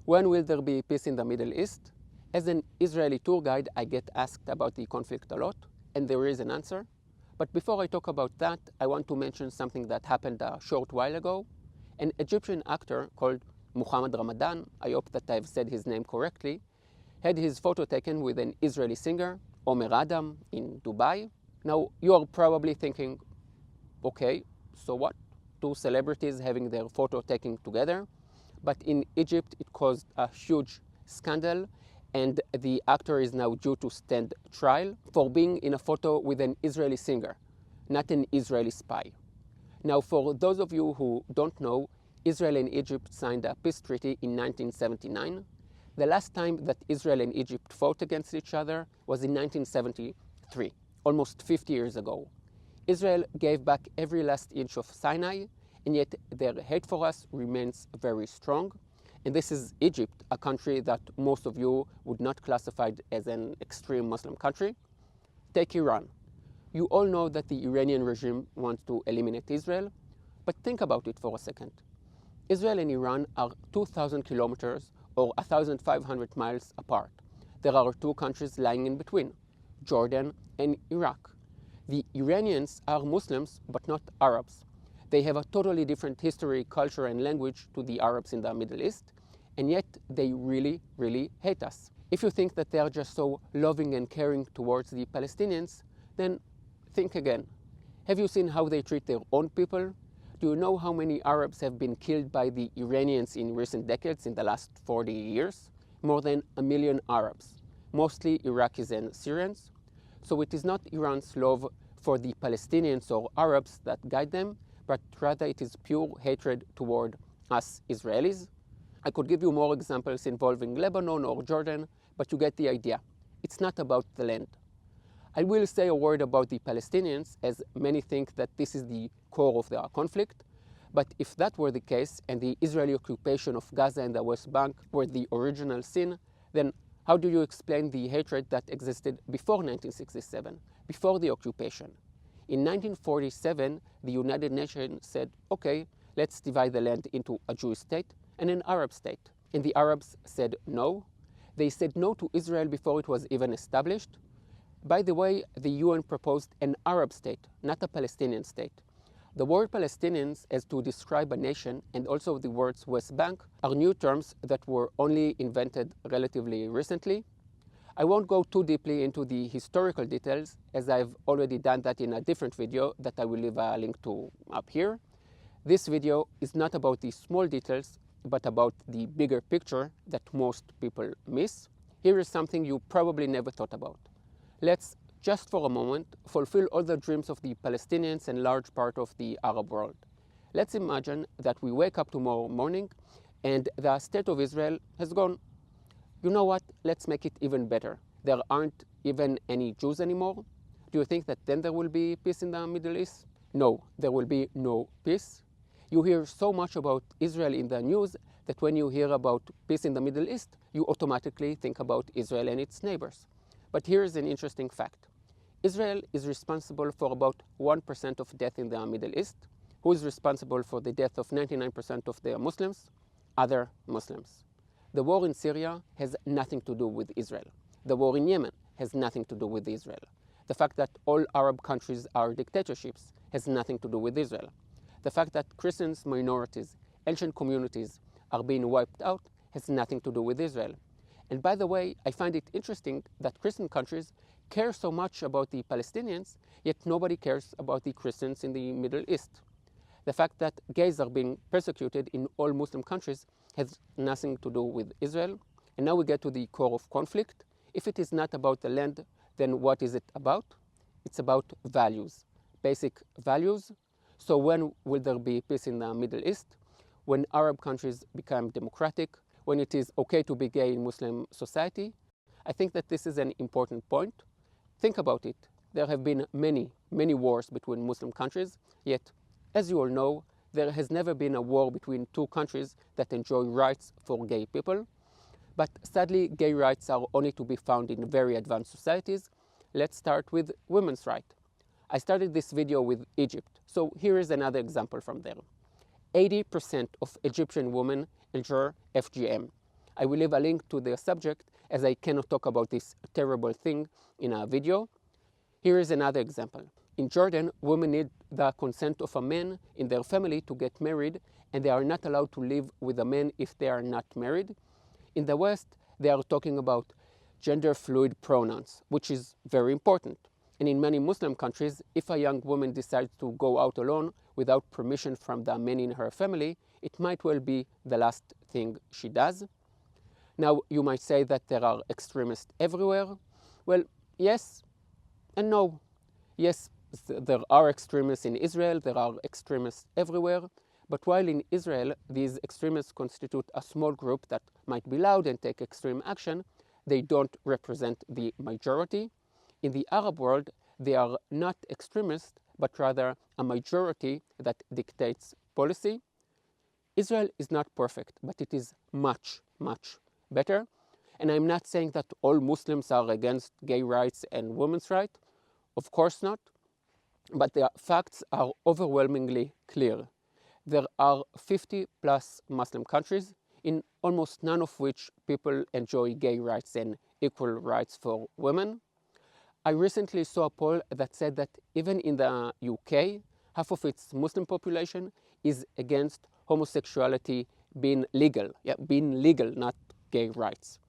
When will there be peace in the Middle East? As an Israeli tour guide, I get asked about the conflict a lot, and there is an answer. But before I talk about that, I want to mention something that happened a short while ago. An Egyptian actor called Muhammad Ramadan, I hope that I've said his name correctly, had his photo taken with an Israeli singer, Omer Adam, in Dubai. Now, you are probably thinking, okay, so what? Two celebrities having their photo taken together? But in Egypt, it caused a huge scandal, and the actor is now due to stand trial for being in a photo with an Israeli singer, not an Israeli spy. Now, for those of you who don't know, Israel and Egypt signed a peace treaty in 1979. The last time that Israel and Egypt fought against each other was in 1973, almost 50 years ago. Israel gave back every last inch of Sinai, and yet their hate for us remains very strong. And this is Egypt, a country that most of you would not classify as an extreme Muslim country. Take Iran. You all know that the Iranian regime wants to eliminate Israel, but think about it for a second. Israel and Iran are 2,000 kilometers or 1,500 miles apart. There are two countries lying in between, Jordan and Iraq. The Iranians are Muslims, but not Arabs. They have a totally different history, culture, and language to the Arabs in the Middle East, and yet they really, really hate us. If you think that they are just so loving and caring towards the Palestinians, then think again. Have you seen how they treat their own people? Do you know how many Arabs have been killed by the Iranians in recent decades, in the last 40 years? More than 1 million Arabs, mostly Iraqis and Syrians. So it is not Iran's love for the Palestinians or Arabs that guide them, but rather it is pure hatred toward us Israelis. I could give you more examples involving Lebanon or Jordan, but you get the idea. It's not about the land. I will say a word about the Palestinians, as many think that this is the core of the conflict. But if that were the case, and the Israeli occupation of Gaza and the West Bank were the original sin, then how do you explain the hatred that existed before 1967, before the occupation? In 1947, the United Nations said, okay, let's divide the land into a Jewish state and an Arab state. And the Arabs said no. They said no to Israel before it was even established. By the way, the UN proposed an Arab state, not a Palestinian state. The word Palestinians, as to describe a nation, and also the words West Bank, are new terms that were only invented relatively recently. I won't go too deeply into the historical details, as I've already done that in a different video that I will leave a link to up here. This video is not about the small details, but about the bigger picture that most people miss. Here is something you probably never thought about. Let's, just for a moment, fulfill all the dreams of the Palestinians and large part of the Arab world. Let's imagine that we wake up tomorrow morning and the state of Israel has gone. You know what? Let's make it even better. There aren't even any Jews anymore. Do you think that then there will be peace in the Middle East? No, there will be no peace. You hear so much about Israel in the news that when you hear about peace in the Middle East, you automatically think about Israel and its neighbors. But here's an interesting fact. Israel is responsible for about 1% of death in the Middle East. Who is responsible for the death of 99% of the Muslims? Other Muslims. The war in Syria has nothing to do with Israel. The war in Yemen has nothing to do with Israel. The fact that all Arab countries are dictatorships has nothing to do with Israel. The fact that Christians, minorities, ancient communities are being wiped out has nothing to do with Israel. And by the way, I find it interesting that Christian countries care so much about the Palestinians, yet nobody cares about the Christians in the Middle East. The fact that gays are being persecuted in all Muslim countries has nothing to do with Israel. And now we get to the core of conflict. If it is not about the land, then what is it about? It's about values, basic values. So when will there be peace in the Middle East? When Arab countries become democratic, when it is okay to be gay in Muslim society? I think that this is an important point. Think about it. There have been many wars between Muslim countries, yet, as you all know, there has never been a war between two countries that enjoy rights for gay people. But sadly, gay rights are only to be found in very advanced societies. Let's start with women's rights. I started this video with Egypt, so here is another example from there. 80% of Egyptian women enjoy FGM. I will leave a link to the subject as I cannot talk about this terrible thing in a video. Here is another example. In Jordan, women need the consent of a man in their family to get married, and they are not allowed to live with a man if they are not married. In the West, they are talking about gender fluid pronouns, which is very important. And in many Muslim countries, if a young woman decides to go out alone without permission from the men in her family, it might well be the last thing she does. Now, you might say that there are extremists everywhere. Well, yes and no. Yes, there are extremists in Israel, there are extremists everywhere. But while in Israel, these extremists constitute a small group that might be loud and take extreme action, they don't represent the majority. In the Arab world, they are not extremists, but rather a majority that dictates policy. Israel is not perfect, but it is much, much better. And I'm not saying that all Muslims are against gay rights and women's rights. Of course not. But the facts are overwhelmingly clear. There are 50 plus Muslim countries, in almost none of which people enjoy gay rights and equal rights for women. I recently saw a poll that said that even in the UK, half of its Muslim population is against homosexuality being legal. Yeah, being legal, not gay rights.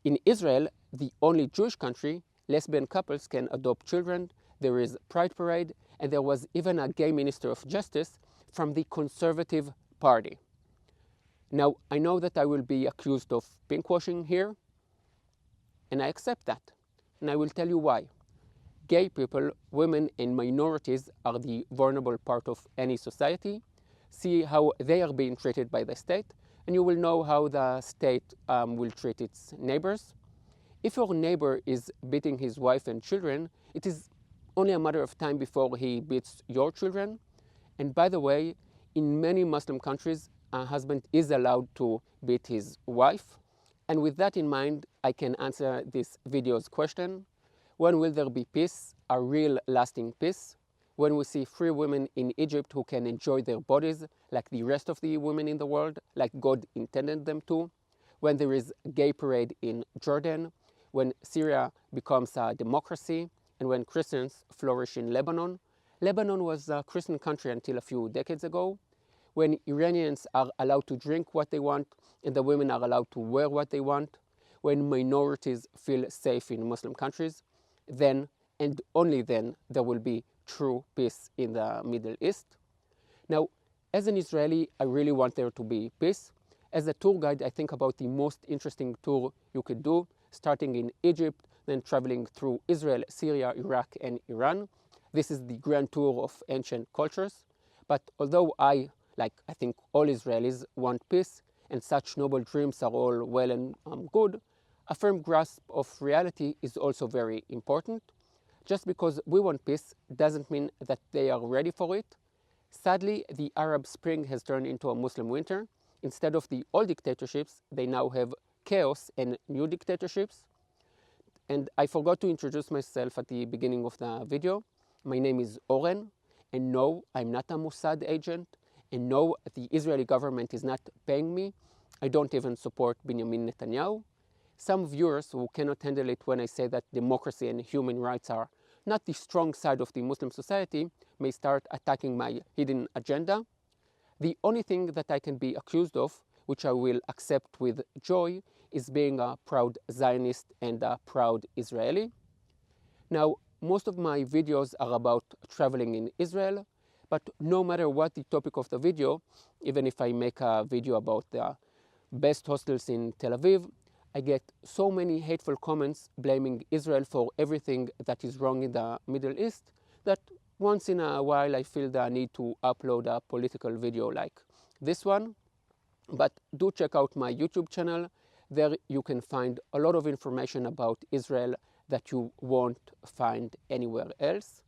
In Israel, the only Jewish country, lesbian couples can adopt children, there is Pride Parade, and there was even a gay minister of justice from the Conservative Party. Now, I know that I will be accused of pinkwashing here, and I accept that. And I will tell you why. Gay people, women, and minorities are the vulnerable part of any society. See how they are being treated by the state, and you will know how the state will treat its neighbors. If your neighbor is beating his wife and children, it is only a matter of time before he beats your children. And by the way, in many Muslim countries, a husband is allowed to beat his wife. And with that in mind, I can answer this video's question. When will there be peace, a real lasting peace? When we see free women in Egypt who can enjoy their bodies like the rest of the women in the world, like God intended them to? When there is a gay parade in Jordan? When Syria becomes a democracy? And when Christians flourish in Lebanon? Lebanon was a Christian country until a few decades ago. When Iranians are allowed to drink what they want and the women are allowed to wear what they want, when minorities feel safe in Muslim countries, then and only then there will be true peace in the Middle East. Now, as an Israeli, I really want there to be peace. As a tour guide, I think about the most interesting tour you could do, starting in Egypt, then traveling through Israel, Syria, Iraq, and Iran. This is the grand tour of ancient cultures. But although I think all Israelis want peace, and such noble dreams are all well and good, a firm grasp of reality is also very important. Just because we want peace doesn't mean that they are ready for it. Sadly, the Arab Spring has turned into a Muslim winter. Instead of the old dictatorships, they now have chaos and new dictatorships. And I forgot to introduce myself at the beginning of the video. My name is Oren, and no, I'm not a Mossad agent, and no, the Israeli government is not paying me. I don't even support Benjamin Netanyahu. Some viewers who cannot handle it when I say that democracy and human rights are not the strong side of the Muslim society may start attacking my hidden agenda. The only thing that I can be accused of, which I will accept with joy, is being a proud Zionist and a proud Israeli. Now, most of my videos are about traveling in Israel, but no matter what the topic of the video, even if I make a video about the best hostels in Tel Aviv, I get so many hateful comments blaming Israel for everything that is wrong in the Middle East that once in a while I feel the need to upload a political video like this one. But do check out my YouTube channel. There you can find a lot of information about Israel that you won't find anywhere else.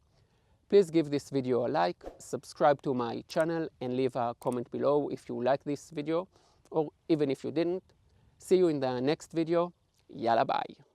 Please give this video a like, subscribe to my channel, and leave a comment below if you like this video, or even if you didn't. See you in the next video. Yalla bye.